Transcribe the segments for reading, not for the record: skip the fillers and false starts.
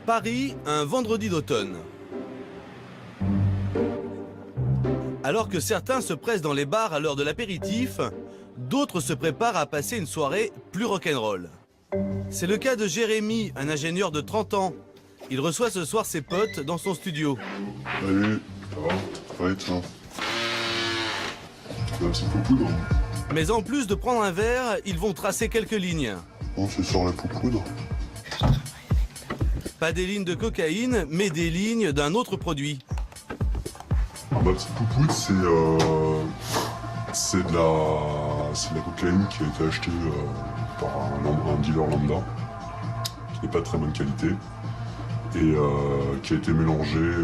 Paris, un vendredi d'automne. Alors que certains se pressent dans les bars à l'heure de l'apéritif, d'autres se préparent à passer une soirée plus rock'n'roll. C'est le cas de Jérémy, un ingénieur de 30 ans. Il reçoit ce soir ses potes dans son studio. Salut, ça va? Ça va et toi? Tu veux un petit peu de poudre? Mais en plus de prendre un verre, ils vont tracer quelques lignes. Bon, c'est sur la poudre. Pas des lignes de cocaïne, mais des lignes d'un autre produit. Ah bah, petite poupoudre, c'est de la cocaïne qui a été achetée par un dealer lambda, qui n'est pas de très bonne qualité, et qui a été mélangée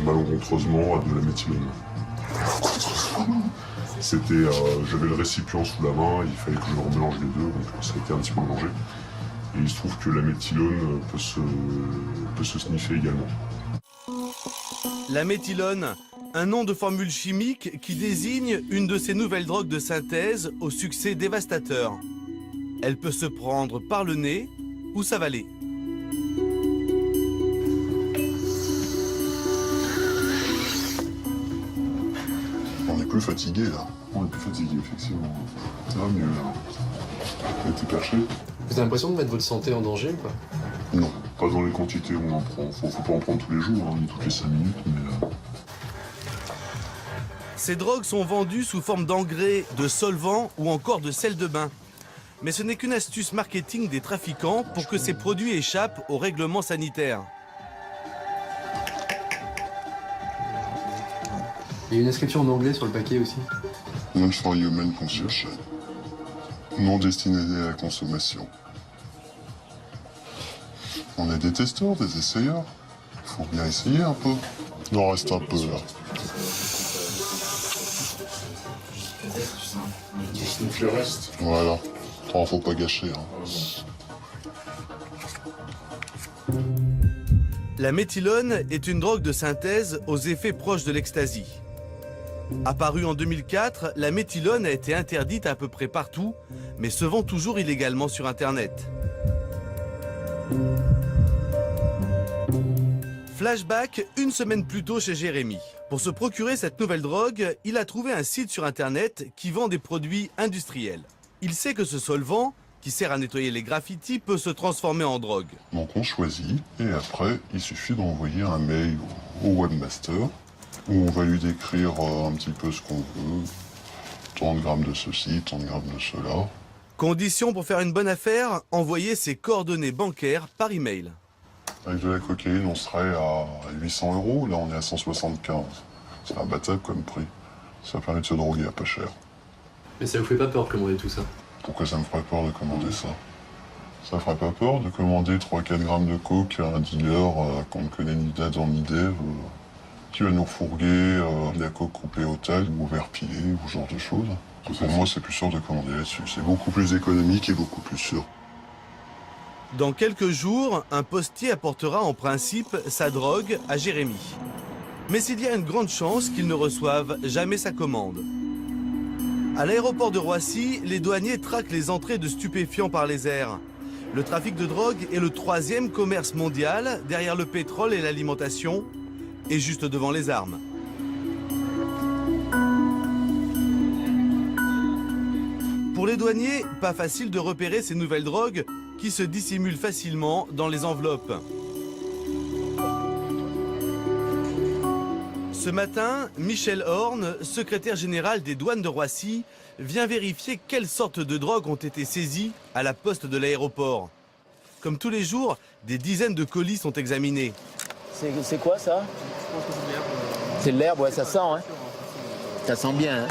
malencontreusement à de la méthylone. J'avais le récipient sous la main, il fallait que je remélange les deux, donc ça a été un petit peu mélangé. Et il se trouve que la méthylone peut se sniffer également. La méthylone, un nom de formule chimique qui désigne une de ces nouvelles drogues de synthèse au succès dévastateur. Elle peut se prendre par le nez ou s'avaler. On est plus fatigué là. On est plus fatigué, effectivement. Ça va mieux là. T'as été perché? Vous avez l'impression de mettre votre santé en danger ou pas? Non, pas dans les quantités où on en prend. Faut pas en prendre tous les jours, ni toutes les 5 minutes, mais... Ces drogues sont vendues sous forme d'engrais, de solvants ou encore de sel de bain. Mais ce n'est qu'une astuce marketing des trafiquants pour que ces produits échappent aux règlements sanitaires. Il y a une inscription en anglais sur le paquet aussi. Non for human consumption. Non destiné à la consommation. On est des testeurs, des essayeurs. Faut bien essayer un peu. Il en reste un peu là. Donc il reste. Voilà. Faut pas gâcher. La méthylone est une drogue de synthèse aux effets proches de l'ecstasy. Apparue en 2004, la méthylone a été interdite à peu près partout, mais se vend toujours illégalement sur Internet. Flashback, une semaine plus tôt chez Jérémy. Pour se procurer cette nouvelle drogue, il a trouvé un site sur Internet qui vend des produits industriels. Il sait que ce solvant, qui sert à nettoyer les graffitis, peut se transformer en drogue. Donc on choisit, et après, il suffit d'envoyer un mail au webmaster, où on va lui décrire un petit peu ce qu'on veut. Tant de grammes de ceci, tant de grammes de cela. Condition pour faire une bonne affaire, envoyer ses coordonnées bancaires par email. Avec de la cocaïne, on serait à 800 €, là on est à 175. C'est imbattable comme prix. Ça permet de se droguer à pas cher. Mais ça vous fait pas peur de commander tout ça? Pourquoi ça me ferait peur de commander ça? Ça ferait pas peur de commander 3-4 grammes de coke à un dealer qu'on ne connaît ni d'Adam ni d'Ève, qui va nous fourguer de la coke coupée au taille ou verre pilé ou ce genre de choses. Pour moi, c'est plus sûr de commander là-dessus. C'est beaucoup plus économique et beaucoup plus sûr. Dans quelques jours, un postier apportera en principe sa drogue à Jérémy. Mais il y a une grande chance qu'il ne reçoive jamais sa commande. À l'aéroport de Roissy, les douaniers traquent les entrées de stupéfiants par les airs. Le trafic de drogue est le 3e commerce mondial, derrière le pétrole et l'alimentation, et juste devant les armes. Pour les douaniers, pas facile de repérer ces nouvelles drogues qui se dissimulent facilement dans les enveloppes. Ce matin, Michel Horn, secrétaire général des douanes de Roissy, vient vérifier quelles sortes de drogues ont été saisies à la poste de l'aéroport. Comme tous les jours, des dizaines de colis sont examinés. C'est quoi ça? C'est de l'herbe, ouais, ça sent, hein? Ça sent bien, hein?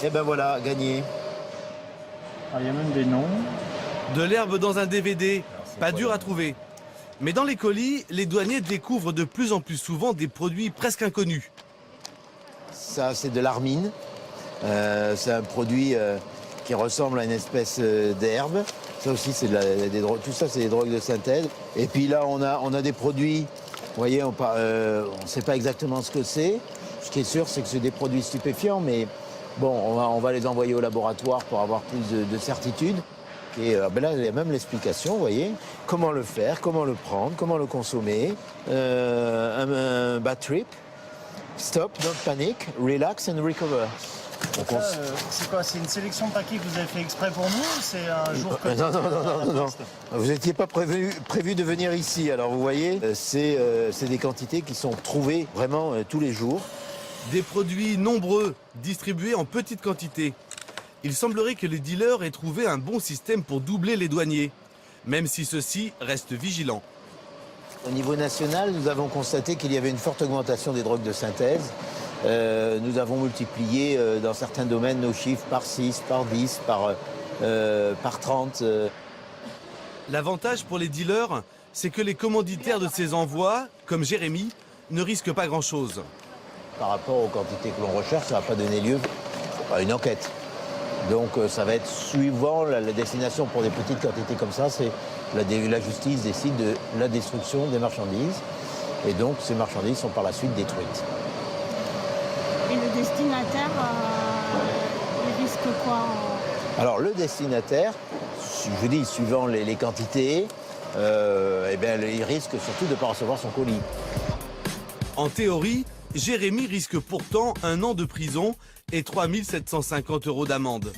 Et ben voilà, gagné. Il y a même des noms. De l'herbe dans un DVD, pas dur à trouver. Mais dans les colis, les douaniers découvrent de plus en plus souvent des produits presque inconnus. Ça, c'est de l'armine. C'est un produit qui ressemble à une espèce d'herbe. Ça aussi, c'est des drogues. Tout ça, c'est des drogues de synthèse. Et puis là, on a des produits. Vous voyez, on ne sait pas exactement ce que c'est. Ce qui est sûr, c'est que c'est des produits stupéfiants, mais bon, on va les envoyer au laboratoire pour avoir plus de certitude. Et ben là, il y a même l'explication, vous voyez, comment le faire, comment le prendre, comment le consommer. Un bad trip, stop, don't panic, relax and recover. Donc, C'est quoi? C'est une sélection de paquets que vous avez fait exprès pour nous ou c'est un jour comme ça? Non. Vous n'étiez pas prévu de venir ici. Alors vous voyez, c'est des quantités qui sont trouvées vraiment tous les jours. Des produits nombreux, distribués en petites quantités. Il semblerait que les dealers aient trouvé un bon système pour doubler les douaniers, même si ceux-ci restent vigilants. Au niveau national, nous avons constaté qu'il y avait une forte augmentation des drogues de synthèse. Nous avons multiplié dans certains domaines nos chiffres par 6, par 10, par 30. L'avantage pour les dealers, c'est que les commanditaires de ces envois, comme Jérémy, ne risquent pas grand-chose. Par rapport aux quantités que l'on recherche, ça ne va pas donner lieu à une enquête. Donc ça va être suivant la destination pour des petites quantités comme ça, c'est la justice décide de la destruction des marchandises. Et donc ces marchandises sont par la suite détruites. Et le destinataire, il risque quoi? Alors le destinataire, je dis suivant les quantités, eh bien, il risque surtout de ne pas recevoir son colis. En théorie, Jérémy risque pourtant 1 an de prison et 3 750 € d'amende.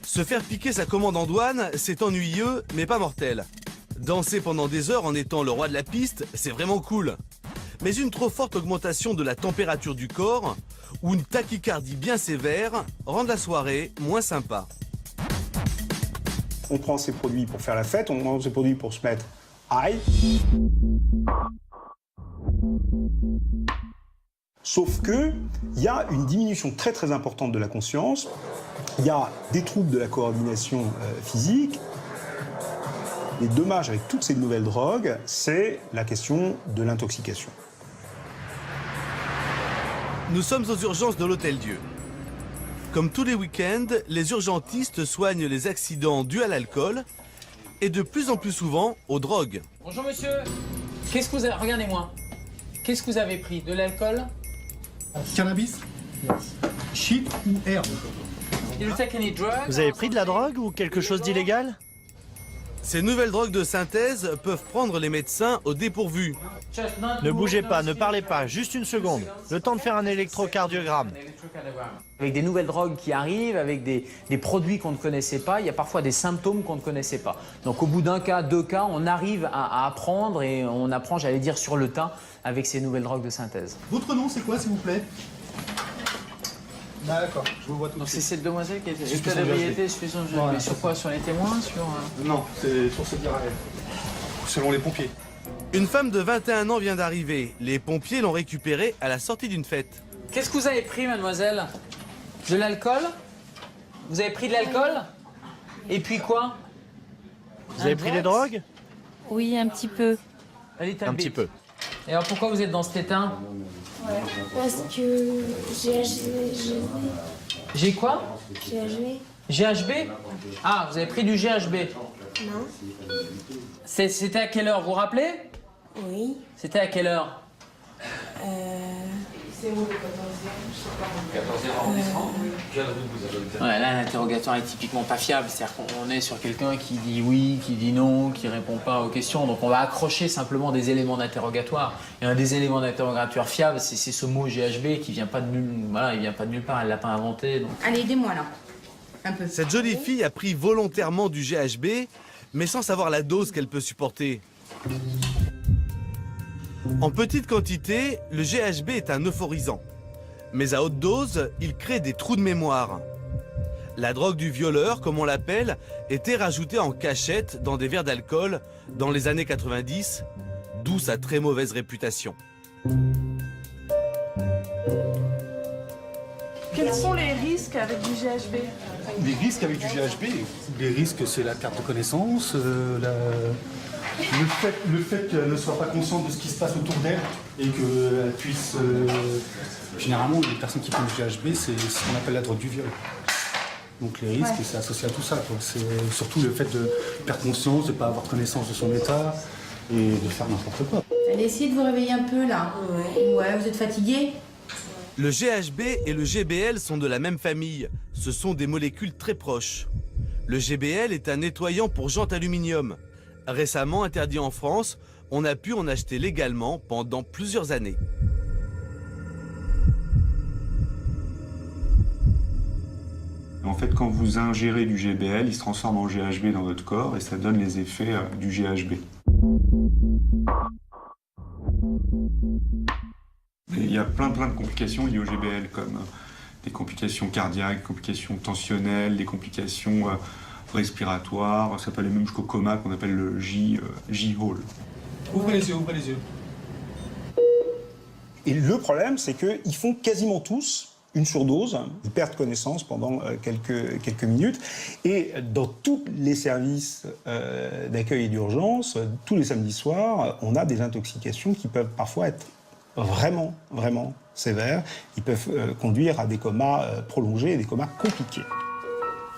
Se faire piquer sa commande en douane, c'est ennuyeux, mais pas mortel. Danser pendant des heures en étant le roi de la piste, c'est vraiment cool. Mais une trop forte augmentation de la température du corps ou une tachycardie bien sévère rendent la soirée moins sympa. On prend ces produits pour faire la fête, on prend ces produits pour se mettre high. Sauf que il y a une diminution très très importante de la conscience, il y a des troubles de la coordination physique. Les dommages avec toutes ces nouvelles drogues, c'est la question de l'intoxication. Nous sommes aux urgences de l'Hôtel Dieu. Comme tous les week-ends, les urgentistes soignent les accidents dus à l'alcool et de plus en plus souvent aux drogues. Bonjour monsieur, qu'est-ce que vous avez... Regardez-moi. Qu'est-ce que vous avez pris? De l'alcool? Cannabis? Shit ou herbe? Vous avez pris de la drogue ou quelque chose d'illégal? Ces nouvelles drogues de synthèse peuvent prendre les médecins au dépourvu. Ne bougez pas, ne parlez pas, juste une seconde. Le temps de faire un électrocardiogramme. Avec des nouvelles drogues qui arrivent, avec des produits qu'on ne connaissait pas, il y a parfois des symptômes qu'on ne connaissait pas. Donc au bout d'un cas, 2 cas, on arrive à apprendre et on apprend, j'allais dire, sur le tas avec ces nouvelles drogues de synthèse. Votre nom, c'est quoi, s'il vous plaît? D'accord, je vous vois tout de Donc c'est suite. cette demoiselle qui a été Suspicion état de d'ébriété, suspicion de Voilà. Mais sur quoi? Sur les témoins? Sur... Non, c'est sur ce diarrhée. Selon les pompiers. Une femme de 21 ans vient d'arriver. Les pompiers l'ont récupérée à la sortie d'une fête. Qu'est-ce que vous avez pris, mademoiselle? De l'alcool? Vous avez pris de l'alcool? Et puis quoi? Vous avez pris des drogues? Oui, un petit peu. Un petit peu. Et alors pourquoi vous êtes dans cet état? Parce que J'ai quoi? GHB. GHB? Ah, vous avez pris du GHB. Non. C'était à quelle heure, vous vous rappelez? Oui. C'était à quelle heure? Ouais, là, l'interrogatoire est typiquement pas fiable. C'est-à-dire qu'on est sur quelqu'un qui dit oui, qui dit non, qui répond pas aux questions. Donc on va accrocher simplement des éléments d'interrogatoire. Et un des éléments d'interrogatoire fiable, c'est ce mot GHB qui vient pas de nulle, voilà, il vient pas de nulle part. Elle l'a pas inventé. Donc... Allez, aidez-moi là. Un peu. Cette jolie fille a pris volontairement du GHB, mais sans savoir la dose qu'elle peut supporter. En petite quantité, le GHB est un euphorisant. Mais à haute dose, il crée des trous de mémoire. La drogue du violeur, comme on l'appelle, était rajoutée en cachette dans des verres d'alcool dans les années 90, d'où sa très mauvaise réputation. Quels sont les risques avec du GHB? Les risques avec du GHB, les risques, c'est la perte de connaissance, le fait qu'elle ne soit pas consciente de ce qui se passe autour d'elle et qu'elle puisse... Généralement, les personnes qui prennent du GHB, c'est ce qu'on appelle la drogue du viol. Donc les risques, c'est associé à tout ça. C'est surtout le fait de perdre conscience, de ne pas avoir connaissance de son état et de faire n'importe quoi. Allez, essayez de vous réveiller un peu là. Ouais, vous êtes fatigué? Le GHB et le GBL sont de la même famille. Ce sont des molécules très proches. Le GBL est un nettoyant pour jantes aluminium. Récemment interdit en France, on a pu en acheter légalement pendant plusieurs années. En fait, quand vous ingérez du GBL, il se transforme en GHB dans votre corps et ça donne les effets du GHB. Et il y a plein de complications liées au GBL, comme des complications cardiaques, des complications tensionnelles, des complications respiratoires. Ça peut aller même jusqu'au coma qu'on appelle le J-Hall. Ouvrez les yeux, ouvrez les yeux. Et le problème, c'est qu'ils font quasiment tous une surdose, ils perdent connaissance pendant quelques minutes. Et dans tous les services d'accueil et d'urgence, tous les samedis soirs, on a des intoxications qui peuvent parfois être vraiment sévères. Ils peuvent conduire à des comas prolongés et des comas compliqués.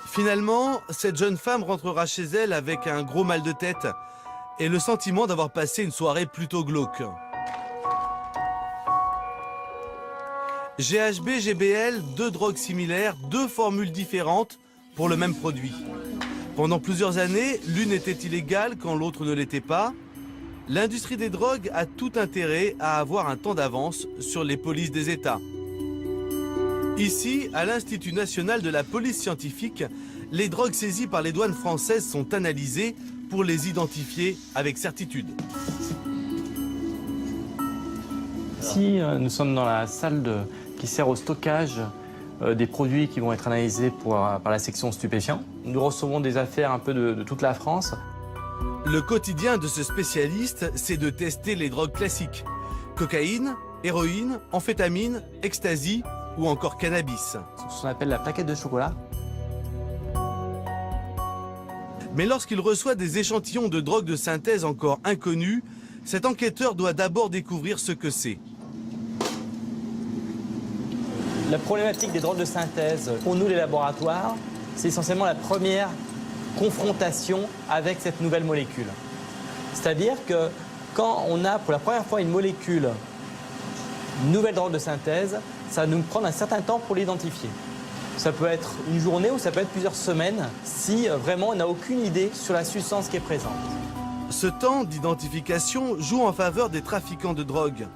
Finalement, cette jeune femme rentrera chez elle avec un gros mal de tête et le sentiment d'avoir passé une soirée plutôt glauque. GHB, GBL, deux drogues similaires, deux formules différentes pour le même produit. Pendant plusieurs années, l'une était illégale quand l'autre ne l'était pas. L'industrie des drogues a tout intérêt à avoir un temps d'avance sur les polices des États. Ici, à l'Institut national de la police scientifique, les drogues saisies par les douanes françaises sont analysées pour les identifier avec certitude. Ici, nous sommes dans la salle qui sert au stockage des produits qui vont être analysés par la section stupéfiants. Nous recevons des affaires un peu de toute la France. Le quotidien de ce spécialiste, c'est de tester les drogues classiques. Cocaïne, héroïne, amphétamine, ecstasy ou encore cannabis. C'est ce qu'on appelle la plaquette de chocolat. Mais lorsqu'il reçoit des échantillons de drogues de synthèse encore inconnus, cet enquêteur doit d'abord découvrir ce que c'est. La problématique des drogues de synthèse, pour nous les laboratoires, c'est essentiellement la première confrontation avec cette nouvelle molécule. C'est-à-dire que quand on a pour la première fois une molécule, une nouvelle drogue de synthèse, ça va nous prendre un certain temps pour l'identifier. Ça peut être une journée ou ça peut être plusieurs semaines si vraiment on n'a aucune idée sur la substance qui est présente. Ce temps d'identification joue en faveur des trafiquants de drogue.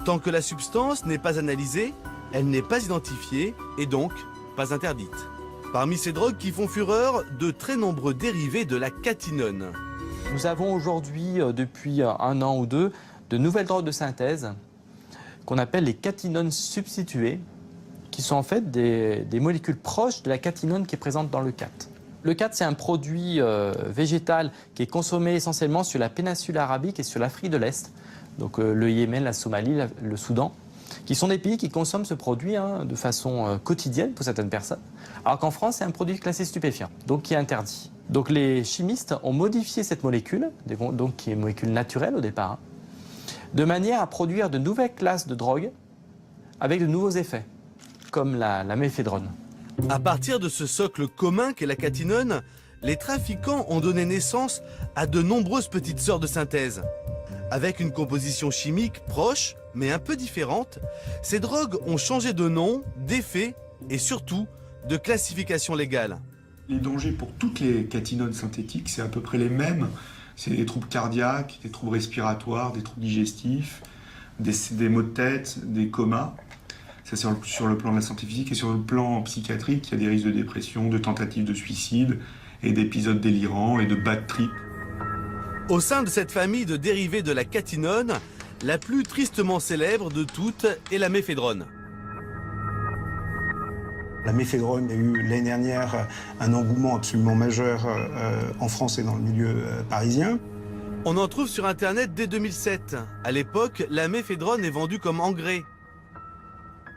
Tant que la substance n'est pas analysée, elle n'est pas identifiée et donc pas interdite. Parmi ces drogues qui font fureur, de très nombreux dérivés de la catinone. Nous avons aujourd'hui, depuis un an ou deux, de nouvelles drogues de synthèse qu'on appelle les catinones substituées, qui sont en fait des molécules proches de la catinone qui est présente dans le cat. Le cat, c'est un produit végétal qui est consommé essentiellement sur la péninsule arabique et sur l'Afrique de l'Est, donc le Yémen, la Somalie, le Soudan, qui sont des pays qui consomment ce produit de façon quotidienne pour certaines personnes, alors qu'en France, c'est un produit classé stupéfiant, donc qui est interdit. Donc les chimistes ont modifié cette molécule, donc qui est une molécule naturelle au départ, de manière à produire de nouvelles classes de drogues avec de nouveaux effets, comme la méphédrone. À partir de ce socle commun qu'est la catinone, les trafiquants ont donné naissance à de nombreuses petites sœurs de synthèse. Avec une composition chimique proche, mais un peu différente, ces drogues ont changé de nom, d'effet et surtout de classification légale. Les dangers pour toutes les catinones synthétiques, c'est à peu près les mêmes. C'est des troubles cardiaques, des troubles respiratoires, des troubles digestifs, des maux de tête, des comas. Ça, c'est sur le plan de la santé physique. Et sur le plan psychiatrique, il y a des risques de dépression, de tentatives de suicide et d'épisodes délirants et de bad trip. Au sein de cette famille de dérivés de la catinone, la plus tristement célèbre de toutes est la méphédrone. La méphédrone, il y a eu l'année dernière un engouement absolument majeur en France et dans le milieu parisien. On en trouve sur Internet dès 2007. À l'époque, la méphédrone est vendue comme engrais.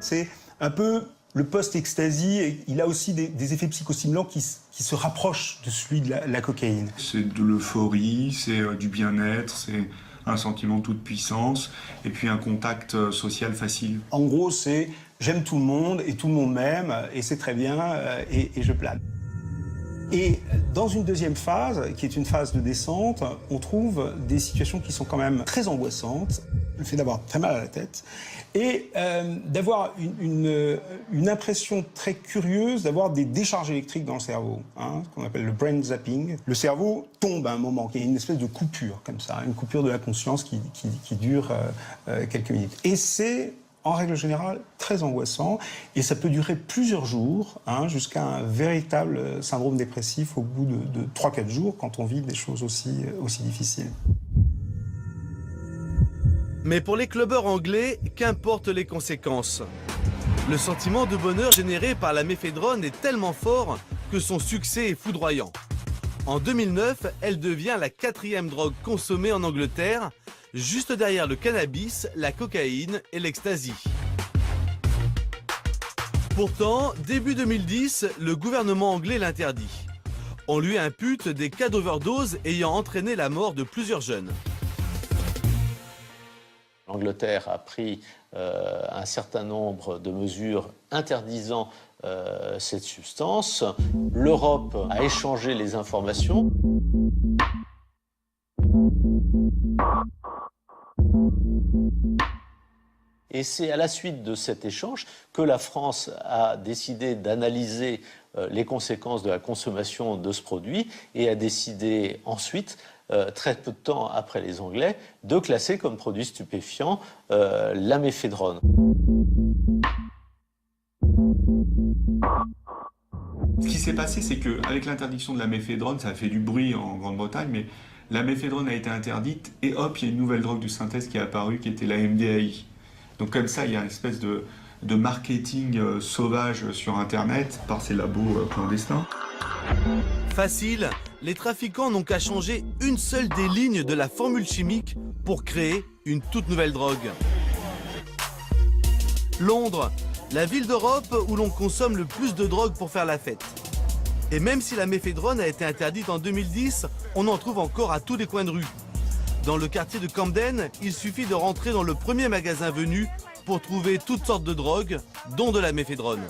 C'est un peu le post-ecstasy. Il a aussi des effets psychostimulants qui se rapprochent de celui de la cocaïne. C'est de l'euphorie, c'est du bien-être, c'est un sentiment de toute puissance et puis un contact social facile. En gros, c'est j'aime tout le monde et tout le monde m'aime et c'est très bien et je plane. Et dans une deuxième phase, qui est une phase de descente, on trouve des situations qui sont quand même très angoissantes. Le fait d'avoir très mal à la tête et d'avoir une impression très curieuse d'avoir des décharges électriques dans le cerveau, hein, ce qu'on appelle le brain zapping. Le cerveau tombe à un moment, il y a une espèce de coupure comme ça, une coupure de la conscience qui dure quelques minutes. Et c'est en règle générale très angoissant et ça peut durer plusieurs jours, hein, jusqu'à un véritable syndrome dépressif au bout de 3-4 jours quand on vit des choses aussi difficiles. Mais pour les clubbers anglais, qu'importent les conséquences. Le sentiment de bonheur généré par la méphédrone est tellement fort que son succès est foudroyant. En 2009, elle devient la 4e drogue consommée en Angleterre, juste derrière le cannabis, la cocaïne et l'ecstasy. Pourtant, début 2010, le gouvernement anglais l'interdit. On lui impute des cas d'overdose ayant entraîné la mort de plusieurs jeunes. L'Angleterre a pris un certain nombre de mesures interdisant cette substance. L'Europe a échangé les informations. Et c'est à la suite de cet échange que la France a décidé d'analyser les conséquences de la consommation de ce produit et a décidé ensuite, très peu de temps après les Anglais, de classer comme produit stupéfiant la méphédrone. Ce qui s'est passé, c'est qu'avec l'interdiction de la méphédrone, ça a fait du bruit en Grande-Bretagne, mais la méphédrone a été interdite et hop, il y a une nouvelle drogue de synthèse qui est apparue, qui était la MDAI. Donc comme ça, il y a une espèce de marketing sauvage sur Internet par ces labos clandestins. Facile, les trafiquants n'ont qu'à changer une seule des lignes de la formule chimique pour créer une toute nouvelle drogue. Londres, la ville d'Europe où l'on consomme le plus de drogue pour faire la fête. Et même si la méphédrone a été interdite en 2010, on en trouve encore à tous les coins de rue. Dans le quartier de Camden, il suffit de rentrer dans le premier magasin venu pour trouver toutes sortes de drogues, dont de la méphédrone.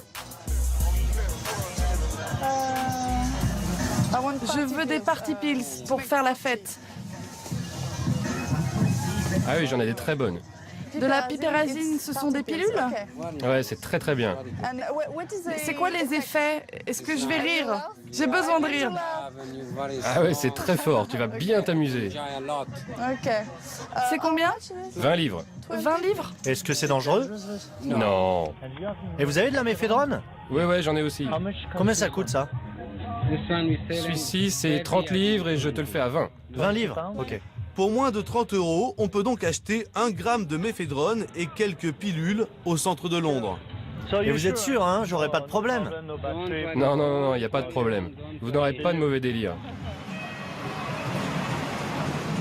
Je veux des party pills pour faire la fête. Ah oui, j'en ai des très bonnes. De la piperazine, ce sont des pilules? Ouais, c'est très très bien. C'est quoi les effets? Est-ce que je vais rire? J'ai besoin de rire. Ah ouais, c'est très fort, tu vas bien t'amuser. Ok. C'est combien? 20 livres. 20 livres? Est-ce que c'est dangereux? Non. Et vous avez de la méphédrone? Ouais, j'en ai aussi. Combien ça coûte ça? Celui-ci, c'est 30 livres et je te le fais à 20. 20 livres? Ok. Pour moins de 30 €, on peut donc acheter 1 gramme de méphédrone et quelques pilules au centre de Londres. Et vous êtes sûr, hein? J'aurai pas de problème? Non, il n'y a pas de problème. Vous n'aurez pas de mauvais délire.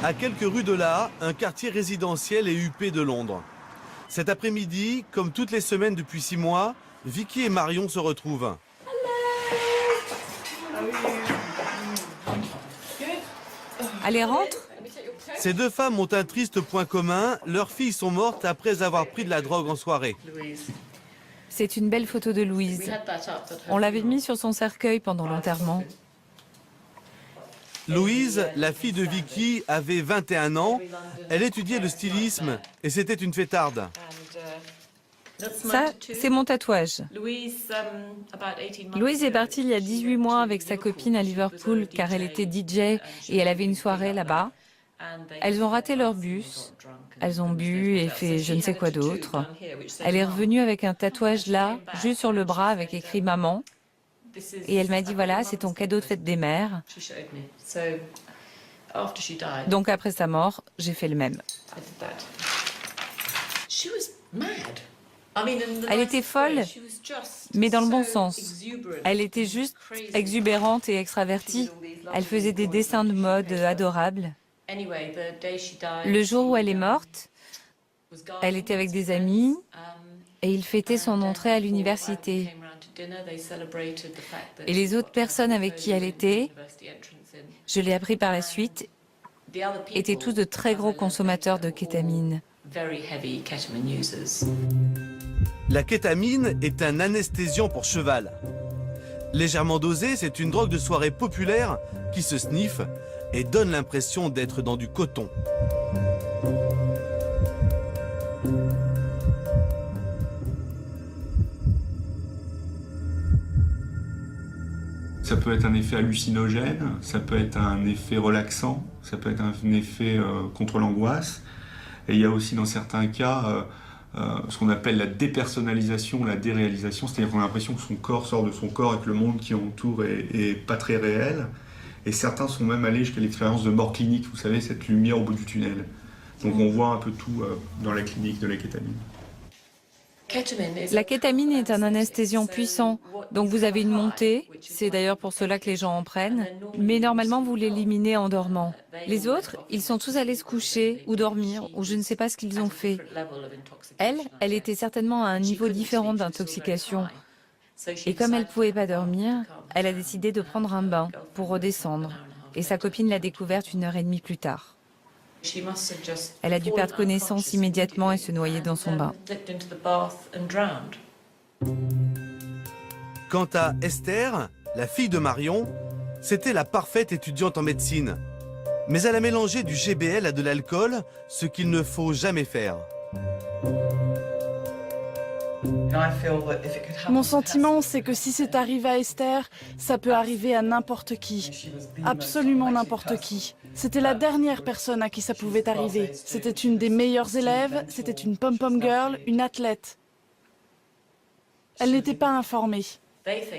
À quelques rues de là, un quartier résidentiel et huppé de Londres. Cet après-midi, comme toutes les semaines depuis 6 mois, Vicky et Marion se retrouvent. Allez, rentre. Ces deux femmes ont un triste point commun, leurs filles sont mortes après avoir pris de la drogue en soirée. C'est une belle photo de Louise. On l'avait mis sur son cercueil pendant l'enterrement. Louise, la fille de Vicky, avait 21 ans. Elle étudiait le stylisme et c'était une fêtarde. Ça, c'est mon tatouage. Louise est partie il y a 18 mois avec sa copine à Liverpool car elle était DJ et elle avait une soirée là-bas. Elles ont raté leur bus, elles ont bu et fait je ne sais quoi d'autre. Elle est revenue avec un tatouage là, juste sur le bras avec écrit « Maman ». Et elle m'a dit « Voilà, c'est ton cadeau de fête des mères ». Donc après sa mort, j'ai fait le même. Elle était folle, mais dans le bon sens. Elle était juste exubérante et extravertie. Elle faisait des dessins de mode adorables. Le jour où elle est morte, elle était avec des amis et ils fêtaient son entrée à l'université. Et les autres personnes avec qui elle était, je l'ai appris par la suite, étaient tous de très gros consommateurs de kétamine. La kétamine est un anesthésiant pour cheval. Légèrement dosée, c'est une drogue de soirée populaire qui se sniffe et donne l'impression d'être dans du coton. Ça peut être un effet hallucinogène, ça peut être un effet relaxant, ça peut être un effet contre l'angoisse. Et il y a aussi dans certains cas ce qu'on appelle la dépersonnalisation, la déréalisation, c'est-à-dire qu'on a l'impression que son corps sort de son corps et que le monde qui entoure est pas très réel. Et certains sont même allés jusqu'à l'expérience de mort clinique, vous savez, cette lumière au bout du tunnel. Donc on voit un peu tout dans la clinique de la kétamine. La kétamine est un anesthésiant puissant, donc vous avez une montée, c'est d'ailleurs pour cela que les gens en prennent, mais normalement vous l'éliminez en dormant. Les autres, ils sont tous allés se coucher ou dormir, ou je ne sais pas ce qu'ils ont fait. Elle était certainement à un niveau différent d'intoxication. Et comme elle ne pouvait pas dormir, elle a décidé de prendre un bain pour redescendre. Et sa copine l'a découverte 1h30 plus tard. Elle a dû perdre connaissance immédiatement et se noyer dans son bain. Quant à Esther, la fille de Marion, c'était la parfaite étudiante en médecine. Mais elle a mélangé du GBL à de l'alcool, ce qu'il ne faut jamais faire. Mon sentiment, c'est que si c'est arrivé à Esther, ça peut arriver à n'importe qui. Absolument n'importe qui. C'était la dernière personne à qui ça pouvait arriver. C'était une des meilleures élèves, c'était une pom-pom girl, une athlète. Elle n'était pas informée.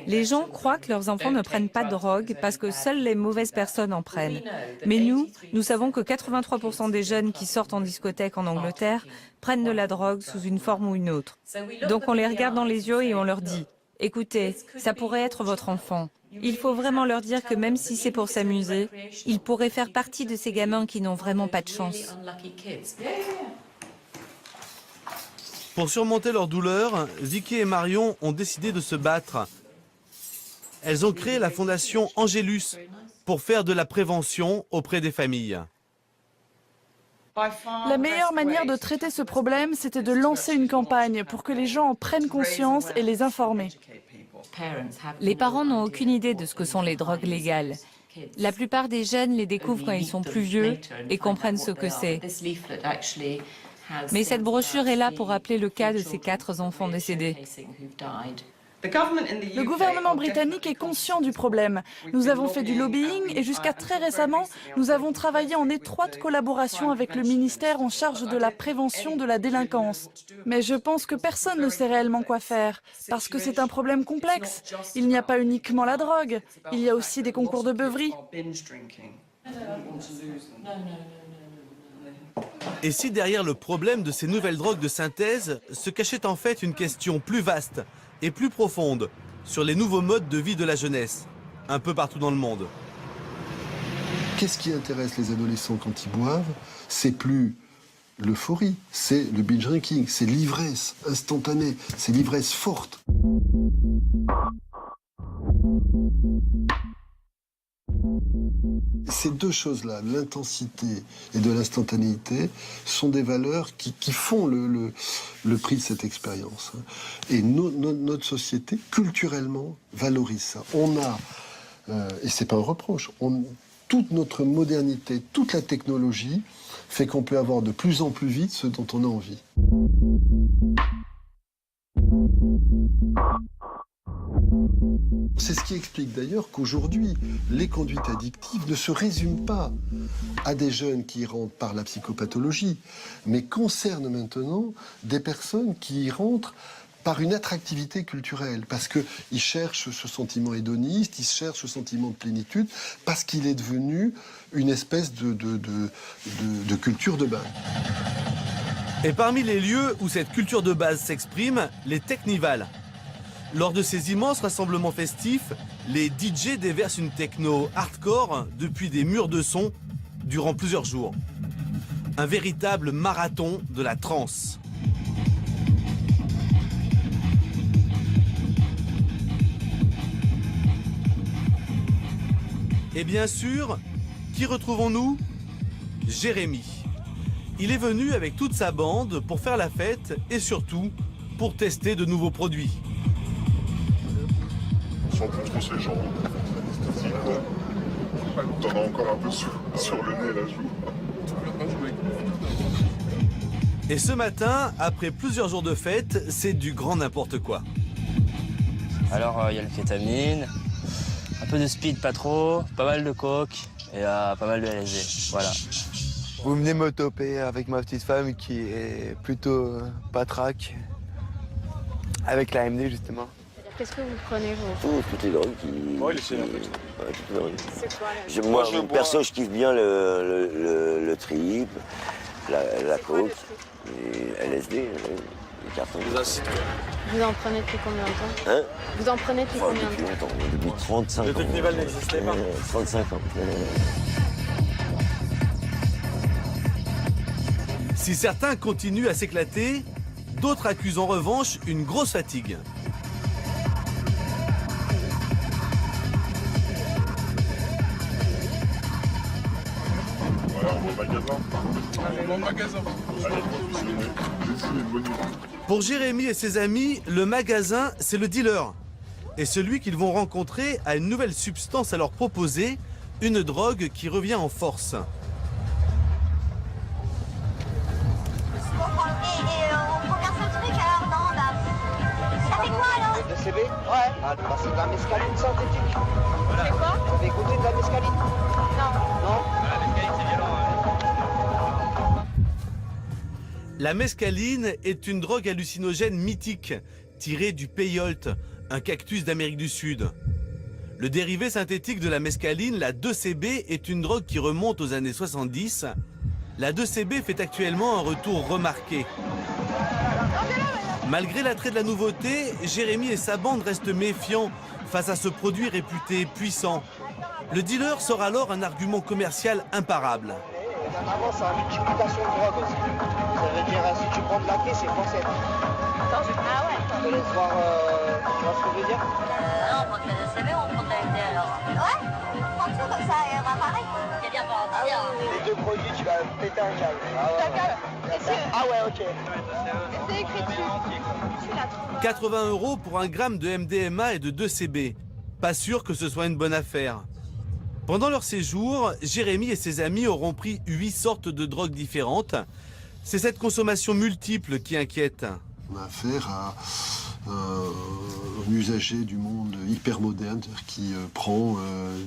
Les gens croient que leurs enfants ne prennent pas de drogue parce que seules les mauvaises personnes en prennent. Mais nous savons que 83% des jeunes qui sortent en discothèque en Angleterre prennent de la drogue sous une forme ou une autre. Donc on les regarde dans les yeux et on leur dit « Écoutez, ça pourrait être votre enfant. Il faut vraiment leur dire que même si c'est pour s'amuser, ils pourraient faire partie de ces gamins qui n'ont vraiment pas de chance. » Pour surmonter leur douleur, Vicky et Marion ont décidé de se battre. Elles ont créé la fondation Angélus pour faire de la prévention auprès des familles. La meilleure manière de traiter ce problème, c'était de lancer une campagne pour que les gens en prennent conscience et les informer. Les parents n'ont aucune idée de ce que sont les drogues légales. La plupart des jeunes les découvrent quand ils sont plus vieux et comprennent ce que c'est. Mais cette brochure est là pour rappeler le cas de ces 4 enfants décédés. Le gouvernement britannique est conscient du problème. Nous avons fait du lobbying et jusqu'à très récemment, nous avons travaillé en étroite collaboration avec le ministère en charge de la prévention de la délinquance. Mais je pense que personne ne sait réellement quoi faire, parce que c'est un problème complexe. Il n'y a pas uniquement la drogue, il y a aussi des concours de beuverie. Et si derrière le problème de ces nouvelles drogues de synthèse se cachait en fait une question plus vaste et plus profonde sur les nouveaux modes de vie de la jeunesse, un peu partout dans le monde. Qu'est-ce qui intéresse les adolescents quand ils boivent? C'est plus l'euphorie, c'est le binge drinking, c'est l'ivresse instantanée, c'est l'ivresse forte. Ces deux choses-là, l'intensité et de l'instantanéité, sont des valeurs qui font le prix de cette expérience. Et notre société, culturellement, valorise ça. On a, et c'est pas un reproche, toute notre modernité, toute la technologie fait qu'on peut avoir de plus en plus vite ce dont on a envie. C'est ce qui explique d'ailleurs qu'aujourd'hui, les conduites addictives ne se résument pas à des jeunes qui y rentrent par la psychopathologie, mais concernent maintenant des personnes qui y rentrent par une attractivité culturelle, parce qu'ils cherchent ce sentiment hédoniste, ils cherchent ce sentiment de plénitude, parce qu'il est devenu une espèce de culture de base. Et parmi les lieux où cette culture de base s'exprime, les technivals. Lors de ces immenses rassemblements festifs, les DJ déversent une techno hardcore depuis des murs de son durant plusieurs jours. Un véritable marathon de la trance. Et bien sûr, qui retrouvons-nous? Jérémy. Il est venu avec toute sa bande pour faire la fête et surtout pour tester de nouveaux produits. sent plus trop ses jambes. T'en as encore un peu sur le nez, là, je vois. Et ce matin, après plusieurs jours de fête, c'est du grand n'importe quoi. Alors, il y a le kétamine, un peu de speed, pas trop, pas mal de coke et pas mal de LSD. Voilà. Vous venez me toper avec ma petite femme qui est plutôt patraque, avec la MD justement. Qu'est-ce que vous prenez, vous? Toutes les drogues qui... Ouais, c'est quoi, là? Moi, Perso, je kiffe bien le trip, la coke, et LSD, les cartons. Vous en prenez depuis combien de temps? Hein? Vous en prenez depuis combien de Depuis temps? longtemps, depuis 35 ans. Depuis que Nivelle n'existait pas. 35 ans. Si certains continuent à s'éclater, d'autres accusent en revanche une grosse fatigue. Voilà, on va au magasin. Pour Jérémy et ses amis, le magasin, c'est le dealer. Et celui qu'ils vont rencontrer a une nouvelle substance à leur proposer, une drogue qui revient en force. Le CB? Ouais. Ah, bah, c'est de la mescaline synthétique. Voilà. C'est quoi? Vous avez goûté de la mescaline? Non. Non? La mescaline, c'est violent. La mescaline est une drogue hallucinogène mythique, tirée du peyote, un cactus d'Amérique du Sud. Le dérivé synthétique de la mescaline, la 2CB, est une drogue qui remonte aux années 70. La 2CB fait actuellement un retour remarqué. Malgré l'attrait de la nouveauté, Jérémy et sa bande restent méfiants face à ce produit réputé puissant. Le dealer sort alors un argument commercial imparable. Avant, c'est une multiplication de drogue aussi. Ça veut dire, si tu prends de la clé, c'est français. Ah ouais. Je te laisse voir, tu vois ce que je veux dire? Non, on prend que la CB, on prend de la MD alors. Ouais, on prend tout comme ça et on va pareil. C'est bien pour en dire. Les deux produits, tu vas péter un câble. Péter un câble? Ah ouais, ok. C'est écrit dessus. 80 € pour un gramme de MDMA et de 2CB. Pas sûr que ce soit une bonne affaire. Pendant leur séjour, Jérémy et ses amis auront pris 8 sortes de drogues différentes. C'est cette consommation multiple qui inquiète. On a affaire à un usager du monde hyper moderne qui prend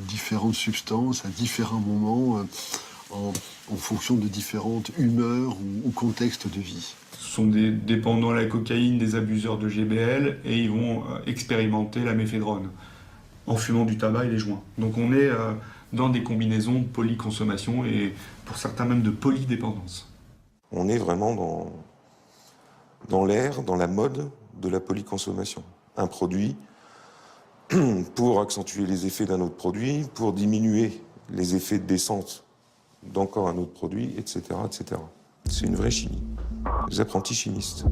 différentes substances à différents moments en fonction de différentes humeurs ou contextes de vie. Ce sont des dépendants à la cocaïne, des abuseurs de GBL, et ils vont expérimenter la méphédrone en fumant du tabac et des joints. Donc on est dans des combinaisons de polyconsommation et pour certains même de polydépendance. On est vraiment dans l'ère, dans la mode de la polyconsommation. Un produit pour accentuer les effets d'un autre produit, pour diminuer les effets de descente d'encore un autre produit, etc., etc. C'est une vraie chimie. Les apprentis chimistes.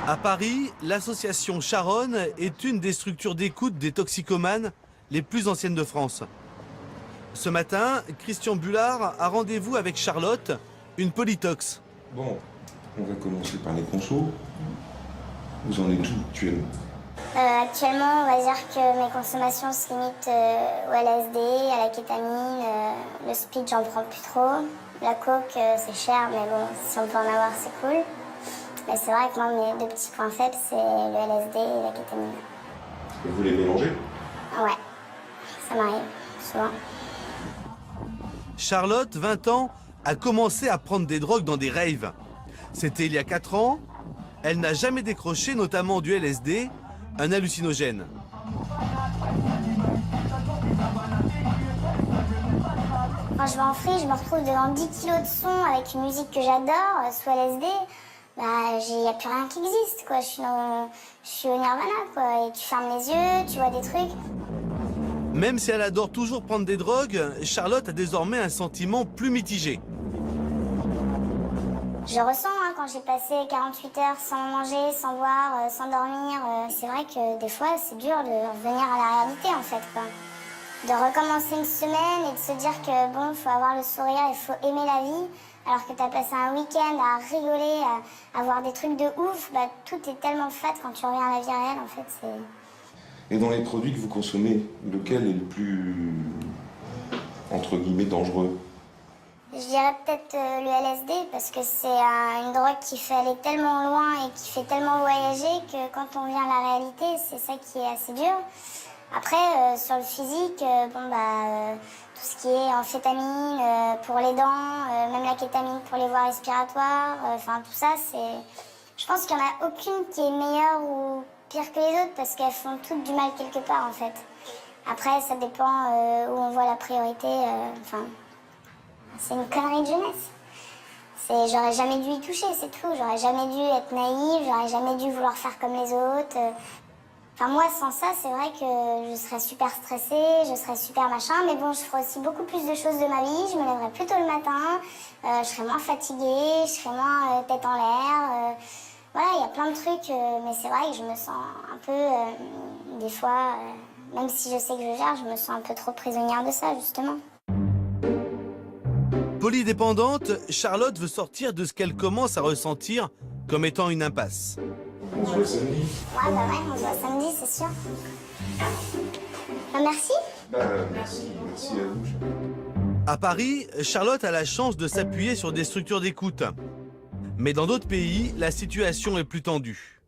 À Paris, l'association Charonne est une des structures d'écoute des toxicomanes les plus anciennes de France. Ce matin, Christian Bullard a rendez-vous avec Charlotte, une polytox. Bon, on va commencer par les consos. Vous en êtes où actuellement? Actuellement, on va dire que mes consommations se limitent au LSD, à la kétamine, le speed, j'en prends plus trop. La coke, c'est cher, mais bon, si on peut en avoir, c'est cool. Mais c'est vrai que moi, mes deux petits points faibles, c'est le LSD et la kétamine. Et vous les mélangez? Ouais, ça m'arrive, souvent. Charlotte, 20 ans, a commencé à prendre des drogues dans des raves. C'était il y a 4 ans. Elle n'a jamais décroché, notamment du LSD, un hallucinogène. Quand je vais en free, je me retrouve devant 10 kilos de son avec une musique que j'adore, sous LSD. Bah, il n'y a plus rien qui existe, quoi. Je suis au nirvana, quoi. Et tu fermes les yeux, tu vois des trucs. Même si elle adore toujours prendre des drogues, Charlotte a désormais un sentiment plus mitigé. Je ressens quand j'ai passé 48 heures sans manger, sans boire, sans dormir. C'est vrai que des fois, c'est dur de revenir à la réalité, en fait, quoi. De recommencer une semaine et de se dire que, bon, il faut avoir le sourire, il faut aimer la vie. alors que t'as passé un week-end à rigoler, à voir des trucs de ouf, bah, tout est tellement fade quand tu reviens à la vie réelle, en fait, c'est... Et dans les produits que vous consommez, lequel est le plus, entre guillemets, dangereux? Je dirais peut-être le LSD, parce que c'est une drogue qui fait aller tellement loin et qui fait tellement voyager que quand on vient à la réalité, c'est ça qui est assez dur. Après, sur le physique, tout ce qui est amphétamine pour les dents, même la kétamine pour les voies respiratoires, tout ça, c'est... Je pense qu'il n'y en a aucune qui est meilleure ou pire que les autres parce qu'elles font toutes du mal quelque part, en fait. Après, ça dépend où on voit la priorité. C'est une connerie de jeunesse. J'aurais jamais dû y toucher, c'est tout. J'aurais jamais dû être naïve, j'aurais jamais dû vouloir faire comme les autres. Moi, sans ça, c'est vrai que je serais super stressée, je serais super machin, mais bon, je ferais aussi beaucoup plus de choses de ma vie, je me lèverais plus tôt le matin, je serais moins fatiguée, je serais moins tête en l'air. Voilà, il y a plein de trucs, mais c'est vrai que je me sens un peu, des fois, même si je sais que je gère, je me sens un peu trop prisonnière de ça, justement. Polydépendante, Charlotte veut sortir de ce qu'elle commence à ressentir comme étant une impasse. On se voit samedi. Ouais, on se voit samedi, c'est sûr. Merci. Merci à vous. À Paris, Charlotte a la chance de s'appuyer sur des structures d'écoute. Mais dans d'autres pays, la situation est plus tendue.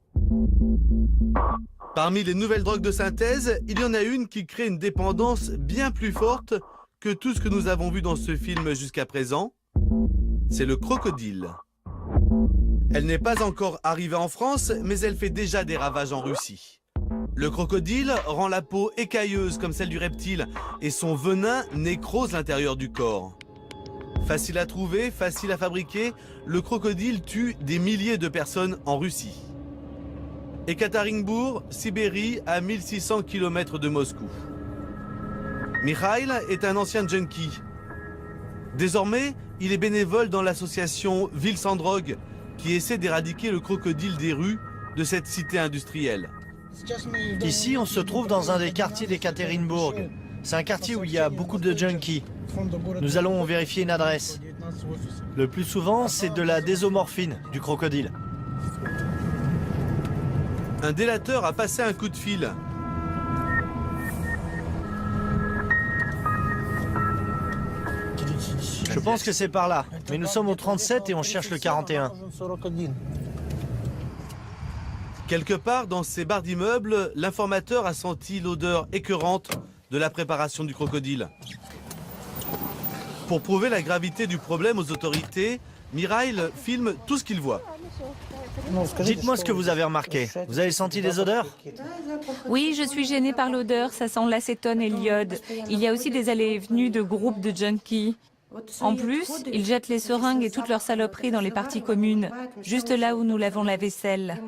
Parmi les nouvelles drogues de synthèse, il y en a une qui crée une dépendance bien plus forte que tout ce que nous avons vu dans ce film jusqu'à présent. C'est le crocodile. Elle n'est pas encore arrivée en France, mais elle fait déjà des ravages en Russie. Le crocodile rend la peau écailleuse comme celle du reptile et son venin nécrose l'intérieur du corps. Facile à trouver, facile à fabriquer, le crocodile tue des milliers de personnes en Russie. Ekaterinbourg, Sibérie, à 1600 km de Moscou. Mikhail est un ancien junkie. Désormais, il est bénévole dans l'association Ville sans drogue, qui essaie d'éradiquer le crocodile des rues de cette cité industrielle. Ici, on se trouve dans un des quartiers d'Ekaterinbourg. C'est un quartier où il y a beaucoup de junkies. Nous allons vérifier une adresse. Le plus souvent, c'est de la désomorphine, du crocodile. Un délateur a passé un coup de fil. Je pense que c'est par là. Mais nous sommes au 37 et on cherche le 41. Quelque part dans ces barres d'immeubles, l'informateur a senti l'odeur écœurante de la préparation du crocodile. Pour prouver la gravité du problème aux autorités, Mikhail filme tout ce qu'il voit. Dites-moi ce que vous avez remarqué. Vous avez senti des odeurs? Oui, je suis gênée par l'odeur, ça sent l'acétone et l'iode. Il y a aussi des allées et venues de groupes de junkies. En plus, ils jettent les seringues et toutes leurs saloperies dans les parties communes, juste là où nous lavons la vaisselle.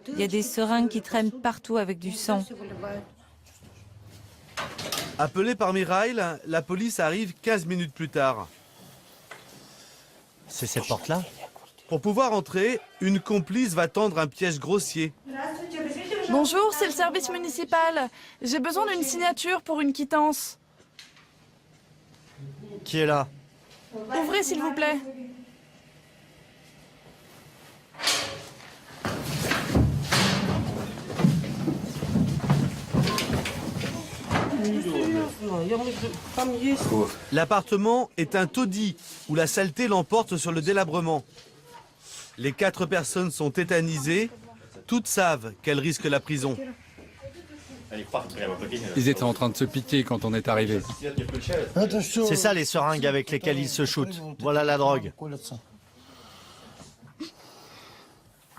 Il y a des seringues qui traînent partout avec du sang. Appelé par Mikhail, la police arrive 15 minutes plus tard. C'est cette porte-là? Pour pouvoir entrer, une complice va tendre un piège grossier. Bonjour, c'est le service municipal. J'ai besoin d'une signature pour une quittance. Qui est là? Ouvrez, s'il vous plaît. L'appartement est un taudis où la saleté l'emporte sur le délabrement. Les 4 personnes sont tétanisées. Toutes savent qu'elles risquent la prison. Ils étaient en train de se piquer quand on est arrivé. C'est ça les seringues avec lesquelles ils se shootent. Voilà la drogue.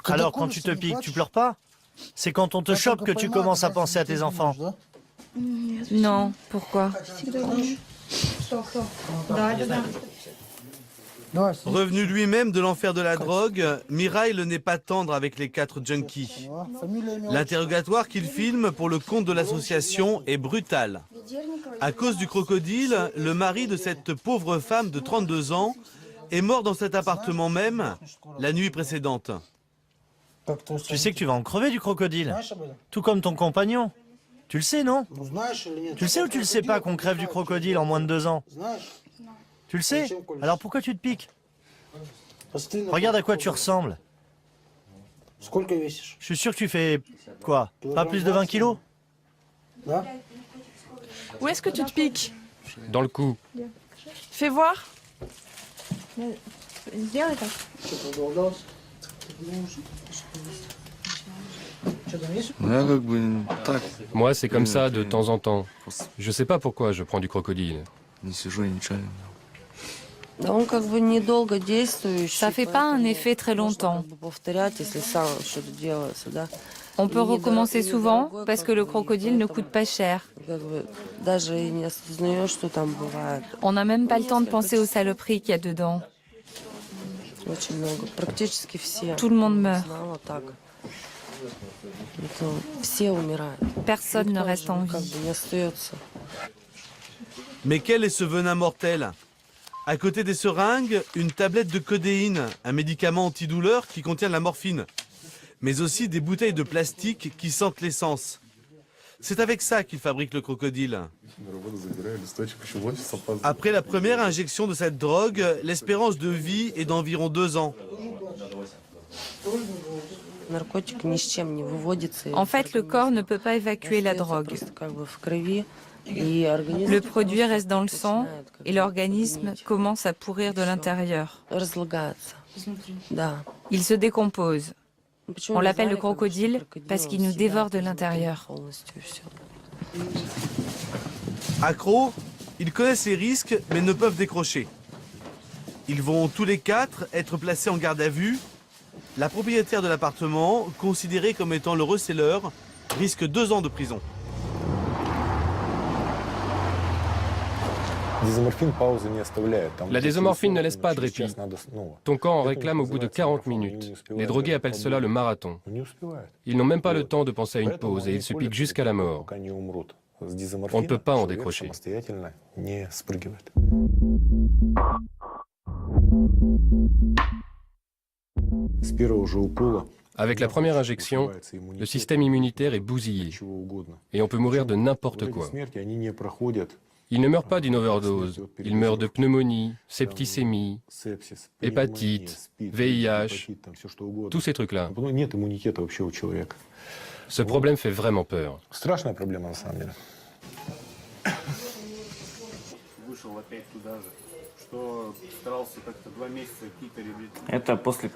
Alors quand tu te piques, tu pleures pas? C'est quand on te chope que tu commences à penser à tes enfants. Non, pourquoi? Revenu lui-même de l'enfer de la drogue, Mikhail n'est pas tendre avec les 4 junkies. L'interrogatoire qu'il filme pour le compte de l'association est brutal. À cause du crocodile, le mari de cette pauvre femme de 32 ans est mort dans cet appartement même la nuit précédente. Tu sais que tu vas en crever du crocodile, tout comme ton compagnon. Tu le sais, non? Tu le sais ou tu le sais pas qu'on crève du crocodile en moins de 2 ans? Tu le sais? Alors pourquoi tu te piques? Regarde à quoi tu ressembles. Je suis sûr que tu fais, quoi, pas plus de 20 kilos? Où est-ce que tu te piques? Dans le cou. Fais voir. Moi, c'est comme ça de temps en temps. Je sais pas pourquoi je prends du crocodile. Ça fait pas un effet très longtemps. On peut recommencer souvent parce que le crocodile ne coûte pas cher. On n'a même pas le temps de penser aux saloperies qu'il y a dedans. Tout le monde meurt. Personne ne reste en vie. Mais quel est ce venin mortel? À côté des seringues, une tablette de codéine, un médicament antidouleur qui contient de la morphine, mais aussi des bouteilles de plastique qui sentent l'essence. C'est avec ça qu'ils fabriquent le crocodile. Après la première injection de cette drogue, l'espérance de vie est d'environ 2 ans. En fait, le corps ne peut pas évacuer la drogue. Le produit reste dans le sang et l'organisme commence à pourrir de l'intérieur. Il se décompose. On l'appelle le crocodile parce qu'il nous dévore de l'intérieur. Accros, ils connaissent les risques mais ne peuvent décrocher. Ils vont tous les 4 être placés en garde à vue. La propriétaire de l'appartement, considérée comme étant le receleur, risque 2 ans de prison. La désomorphine ne laisse pas de répit. Ton corps en réclame au bout de 40 minutes. Les drogués appellent cela le marathon. Ils n'ont même pas le temps de penser à une pause et ils se piquent jusqu'à la mort. On ne peut pas en décrocher. Avec la première injection, le système immunitaire est bousillé et on peut mourir de n'importe quoi. Ils ne meurent pas d'une overdose, ils meurent de pneumonie, septicémie, hépatite, VIH, tous ces trucs-là. Ce problème fait vraiment peur.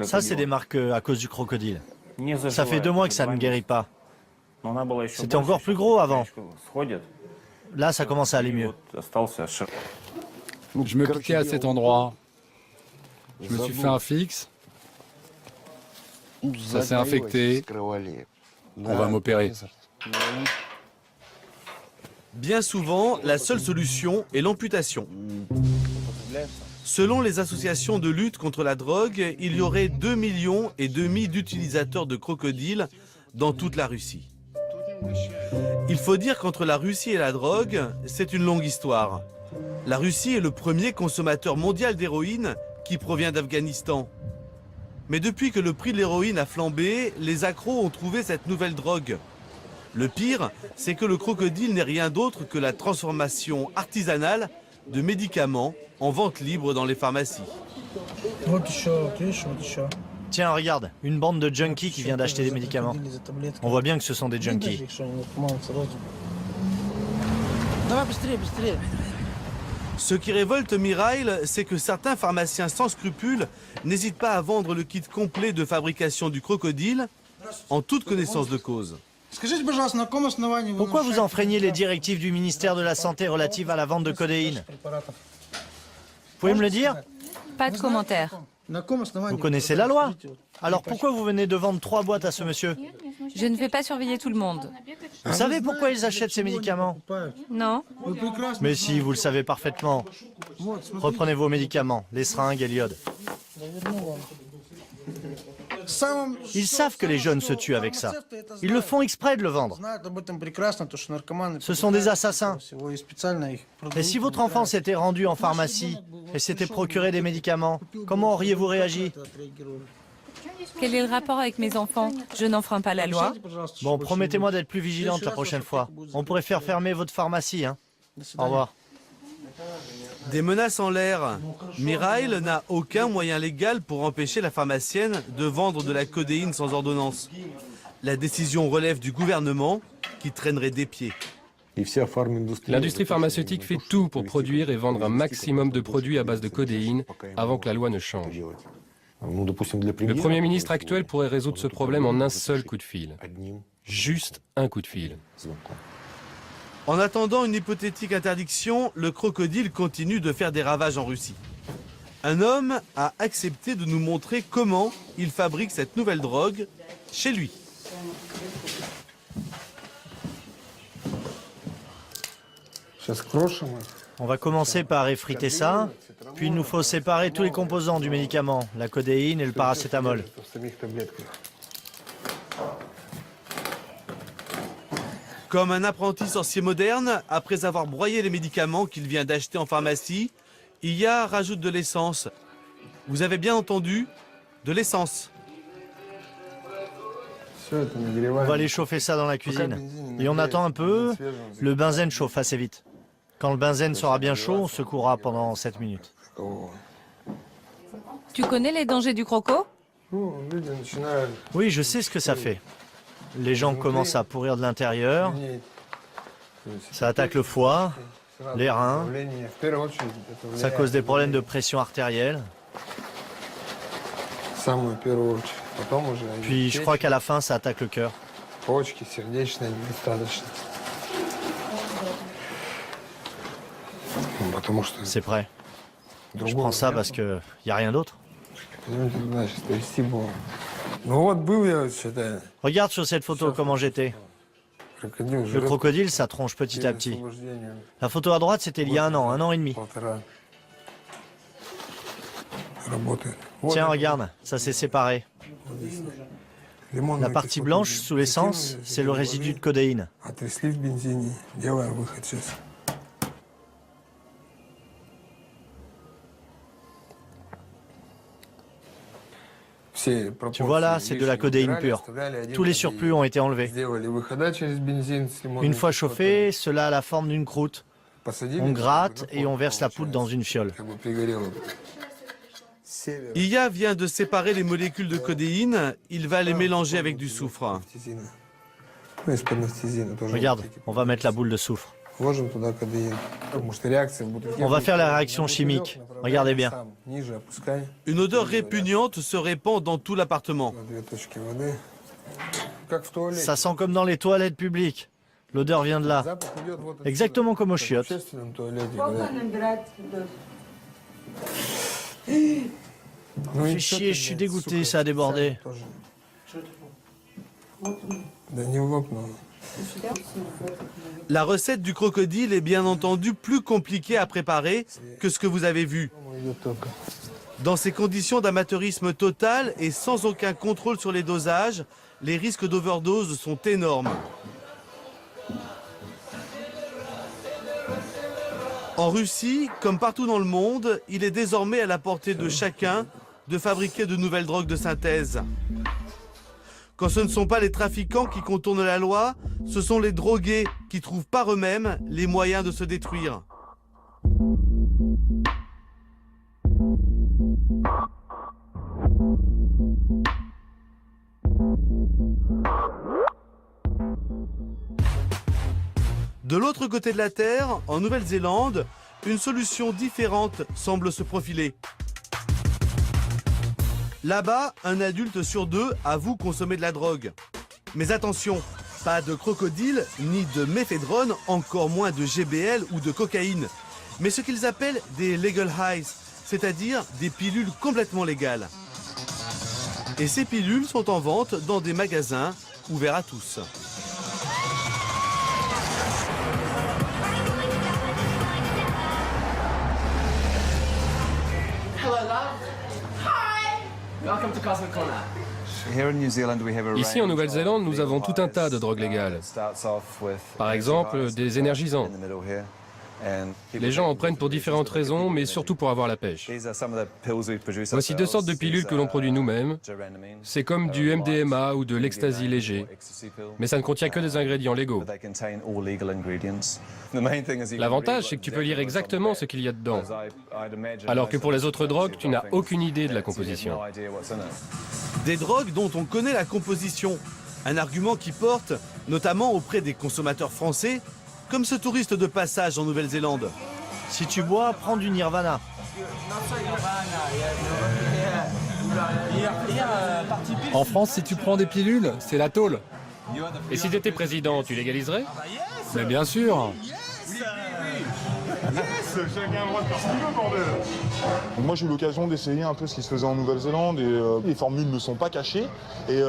Ça, c'est des marques à cause du crocodile. Ça fait 2 mois que ça ne guérit pas. C'était encore plus gros avant. Là, ça commence à aller mieux. Je me piquais à cet endroit. Je me suis fait un fixe. Ça s'est infecté. On va m'opérer. Bien souvent, la seule solution est l'amputation. Selon les associations de lutte contre la drogue, il y aurait 2,5 millions d'utilisateurs de crocodiles dans toute la Russie. Il faut dire qu'entre la Russie et la drogue, c'est une longue histoire. La Russie est le premier consommateur mondial d'héroïne qui provient d'Afghanistan. Mais depuis que le prix de l'héroïne a flambé, les accros ont trouvé cette nouvelle drogue. Le pire, c'est que le crocodile n'est rien d'autre que la transformation artisanale de médicaments en vente libre dans les pharmacies. Tiens, regarde, une bande de junkies qui vient d'acheter des médicaments. On voit bien que ce sont des junkies. Ce qui révolte Mirail, c'est que certains pharmaciens sans scrupules n'hésitent pas à vendre le kit complet de fabrication du crocodile en toute connaissance de cause. Pourquoi vous enfreignez les directives du ministère de la Santé relatives à la vente de codéine? Vous pouvez me le dire? Pas de commentaire. Vous connaissez la loi. Alors pourquoi vous venez de vendre 3 boîtes à ce monsieur? Je ne vais pas surveiller tout le monde. Vous savez pourquoi ils achètent ces médicaments? Non. Mais si, vous le savez parfaitement. Reprenez vos médicaments, les seringues et l'iode. Ils savent que les jeunes se tuent avec ça. Ils le font exprès de le vendre. Ce sont des assassins. Et si votre enfant s'était rendu en pharmacie et s'était procuré des médicaments, comment auriez-vous réagi? Quel est le rapport avec mes enfants? Je n'enfreins pas la loi. Bon, promettez-moi d'être plus vigilante la prochaine fois. On pourrait faire fermer votre pharmacie, hein. Au revoir. Des menaces en l'air. Mirail n'a aucun moyen légal pour empêcher la pharmacienne de vendre de la codéine sans ordonnance. La décision relève du gouvernement qui traînerait des pieds. L'industrie pharmaceutique fait tout pour produire et vendre un maximum de produits à base de codéine avant que la loi ne change. Le Premier ministre actuel pourrait résoudre ce problème en un seul coup de fil. Juste un coup de fil. En attendant une hypothétique interdiction, le crocodile continue de faire des ravages en Russie. Un homme a accepté de nous montrer comment il fabrique cette nouvelle drogue chez lui. On va commencer par effriter ça, puis il nous faut séparer tous les composants du médicament, la codéine et le paracétamol. Comme un apprenti sorcier moderne, après avoir broyé les médicaments qu'il vient d'acheter en pharmacie, Iya rajoute de l'essence. Vous avez bien entendu, de l'essence. On va aller chauffer ça dans la cuisine. Et on attend un peu, le benzène chauffe assez vite. Quand le benzène sera bien chaud, on secouera pendant 7 minutes. Tu connais les dangers du croco? Oui, je sais ce que ça fait. Les gens commencent à pourrir de l'intérieur. Ça attaque le foie, les reins. Ça cause des problèmes de pression artérielle. Puis je crois qu'à la fin, ça attaque le cœur. C'est prêt. Je prends ça parce qu'il n'y a rien d'autre. Regarde sur cette photo comment j'étais. Le crocodile, ça tronche petit à petit. La photo à droite, c'était il y a un an et demi. Tiens, regarde, ça s'est séparé. La partie blanche, sous l'essence, c'est le résidu de codéine. Tu vois là, c'est de la codéine pure. Tous les surplus ont été enlevés. Une fois chauffé, cela a la forme d'une croûte. On gratte et on verse la poudre dans une fiole. Iya vient de séparer les molécules de codéine. Il va les mélanger avec du soufre. Regarde, on va mettre la boule de soufre. On va faire la réaction chimique. Regardez bien. Une odeur répugnante se répand dans tout l'appartement. Ça sent comme dans les toilettes publiques. L'odeur vient de là. Exactement comme aux chiottes. Fais chier, je suis dégoûté, ça a débordé. La recette du crocodile est bien entendu plus compliquée à préparer que ce que vous avez vu. Dans ces conditions d'amateurisme total et sans aucun contrôle sur les dosages, les risques d'overdose sont énormes. En Russie, comme partout dans le monde, il est désormais à la portée de chacun de fabriquer de nouvelles drogues de synthèse. Quand ce ne sont pas les trafiquants qui contournent la loi, ce sont les drogués qui trouvent par eux-mêmes les moyens de se détruire. De l'autre côté de la Terre, en Nouvelle-Zélande, une solution différente semble se profiler. Là-bas, un adulte sur deux avoue consommer de la drogue. Mais attention, pas de crocodile, ni de méphédrone, encore moins de GBL ou de cocaïne. Mais ce qu'ils appellent des legal highs, c'est-à-dire des pilules complètement légales. Et ces pilules sont en vente dans des magasins ouverts à tous. Ici, en Nouvelle-Zélande, nous avons tout un tas de drogues légales. Par exemple, des énergisants. Les gens en prennent pour différentes raisons, mais surtout pour avoir la pêche. Voici deux sortes de pilules que l'on produit nous-mêmes. C'est comme du MDMA ou de l'ecstasy léger, mais ça ne contient que des ingrédients légaux. L'avantage, c'est que tu peux lire exactement ce qu'il y a dedans, alors que pour les autres drogues, tu n'as aucune idée de la composition. Des drogues dont on connaît la composition, un argument qui porte notamment auprès des consommateurs français, comme ce touriste de passage en Nouvelle-Zélande. Si tu bois, prends du Nirvana. En France, si tu prends des pilules, c'est la tôle. Et si tu étais président, tu légaliserais? Mais bien sûr. Chacun a le droit de faire ce qu'il veut, bordel. Moi, j'ai eu l'occasion d'essayer un peu ce qui se faisait en Nouvelle-Zélande et les formules ne sont pas cachées. Et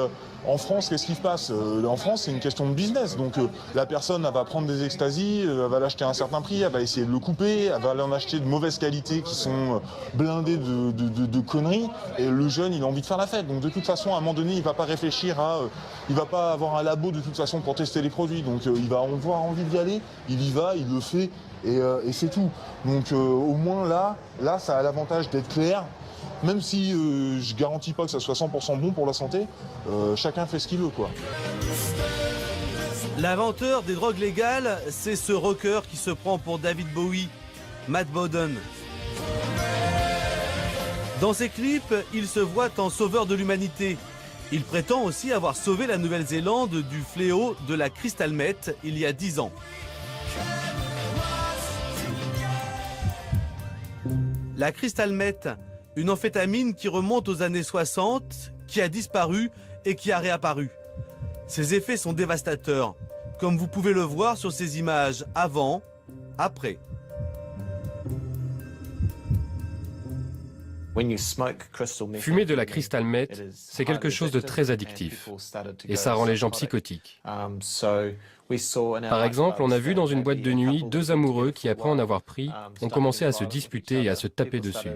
en France, qu'est-ce qui se passe? En France, c'est une question de business. Donc la personne, elle va prendre des extasies, elle va l'acheter à un certain prix, elle va essayer de le couper, elle va en acheter de mauvaise qualité qui sont blindées de conneries. Et le jeune, il a envie de faire la fête. Donc de toute façon, à un moment donné, il va pas réfléchir à... il va pas avoir un labo de toute façon pour tester les produits. Donc il va avoir envie d'y aller, il y va, il le fait. Et c'est tout. Donc au moins là ça a l'avantage d'être clair. Même si je garantis pas que ça soit 100% bon pour la santé, chacun fait ce qu'il veut, quoi. L'inventeur des drogues légales, c'est ce rocker qui se prend pour David Bowie, Matt Bodden. Dans ses clips, il se voit en sauveur de l'humanité. Il prétend aussi avoir sauvé la Nouvelle-Zélande du fléau de la crystal meth il y a 10 ans. La crystal meth, une amphétamine qui remonte aux années 60, qui a disparu et qui a réapparu. Ses effets sont dévastateurs, comme vous pouvez le voir sur ces images avant, après. Fumer de la crystal meth, c'est quelque chose de très addictif, et ça rend les gens psychotiques. Par exemple, on a vu dans une boîte de nuit deux amoureux qui, après en avoir pris, ont commencé à se disputer et à se taper dessus.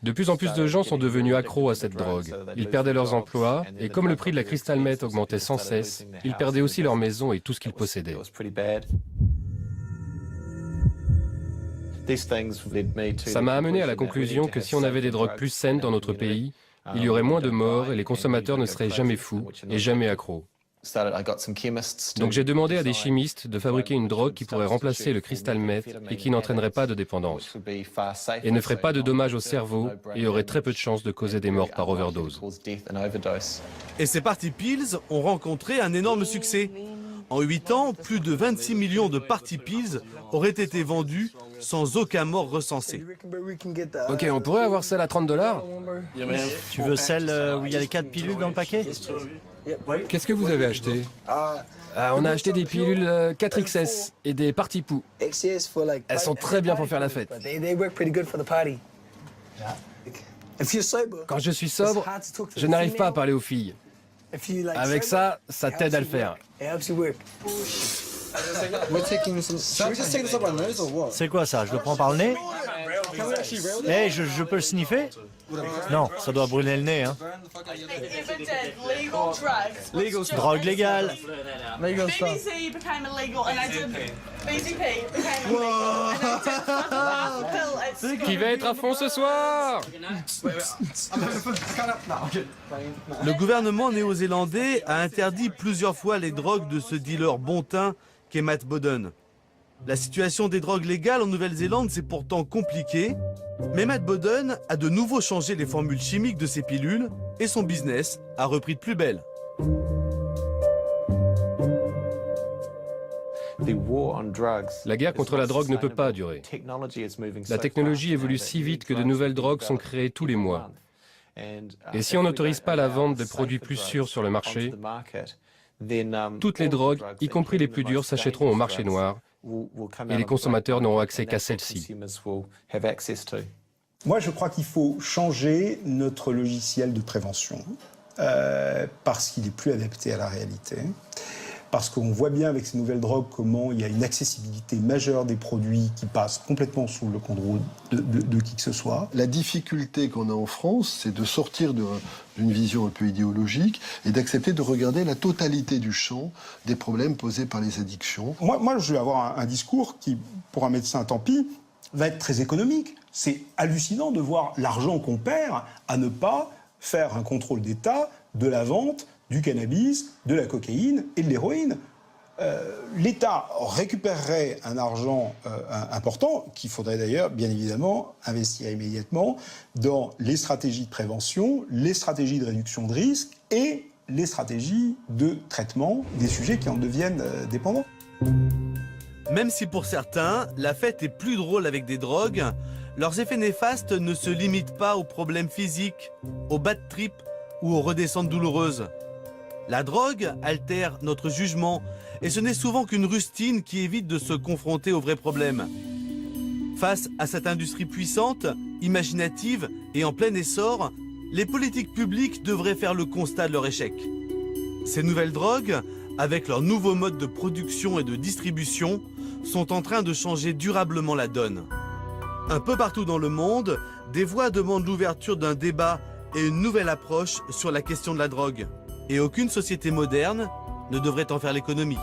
De plus en plus de gens sont devenus accros à cette drogue. Ils perdaient leurs emplois, et comme le prix de la crystal meth augmentait sans cesse, ils perdaient aussi leur maison et tout ce qu'ils possédaient. Ça m'a amené à la conclusion que si on avait des drogues plus saines dans notre pays, il y aurait moins de morts et les consommateurs ne seraient jamais fous et jamais accros. Donc j'ai demandé à des chimistes de fabriquer une drogue qui pourrait remplacer le crystal meth et qui n'entraînerait pas de dépendance, et ne ferait pas de dommages au cerveau et aurait très peu de chances de causer des morts par overdose. Et ces Party Pills ont rencontré un énorme succès. En 8 ans, plus de 26 millions de Party Pills auraient été vendus sans aucun mort recensé. Ok, on pourrait avoir celle à $30 ? Tu veux celle où il y a les 4 pilules dans le paquet? Qu'est-ce que vous avez acheté? On a acheté des pilules 4XS et des Party Poo. Elles sont très bien pour faire la fête. Quand je suis sobre, je n'arrive pas à parler aux filles. Avec ça, ça t'aide à le faire. C'est quoi ça? Je le prends par le nez? Hey, je peux le sniffer? Non, ça doit brûler le nez, hein. Drogue légale. BBC became illegal and I did BCP became illegal and I did Qui va être à fond ce soir? Le gouvernement néo-zélandais a interdit plusieurs fois les drogues de ce dealer bon teint qu'est Matt Bodden. La situation des drogues légales en Nouvelle-Zélande, c'est pourtant compliqué, mais Matt Bodden a de nouveau changé les formules chimiques de ses pilules et son business a repris de plus belle. La guerre contre la drogue ne peut pas durer. La technologie évolue si vite que de nouvelles drogues sont créées tous les mois. Et si on n'autorise pas la vente de produits plus sûrs sur le marché, toutes les drogues, y compris les plus dures, s'achèteront au marché noir et les consommateurs n'auront accès qu'à celles-ci. Moi, je crois qu'il faut changer notre logiciel de prévention parce qu'il est plus adapté à la réalité. parce qu'on voit bien avec ces nouvelles drogues comment il y a une accessibilité majeure des produits qui passent complètement sous le contrôle de qui que ce soit. La difficulté qu'on a en France, c'est de sortir d'une vision un peu idéologique et d'accepter de regarder la totalité du champ des problèmes posés par les addictions. Moi je vais avoir un discours qui, pour un médecin, tant pis, va être très économique. C'est hallucinant de voir l'argent qu'on perd à ne pas faire un contrôle d'État de la vente du cannabis, de la cocaïne et de l'héroïne. L'État récupérerait un argent important, qu'il faudrait d'ailleurs, bien évidemment, investir immédiatement dans les stratégies de prévention, les stratégies de réduction de risque et les stratégies de traitement des sujets qui en deviennent dépendants. Même si pour certains, la fête est plus drôle avec des drogues, leurs effets néfastes ne se limitent pas aux problèmes physiques, aux bad trips ou aux redescentes douloureuses. La drogue altère notre jugement et ce n'est souvent qu'une rustine qui évite de se confronter aux vrais problèmes. Face à cette industrie puissante, imaginative et en plein essor, les politiques publiques devraient faire le constat de leur échec. Ces nouvelles drogues, avec leur nouveau mode de production et de distribution, sont en train de changer durablement la donne. Un peu partout dans le monde, des voix demandent l'ouverture d'un débat et une nouvelle approche sur la question de la drogue. Et aucune société moderne ne devrait en faire l'économie.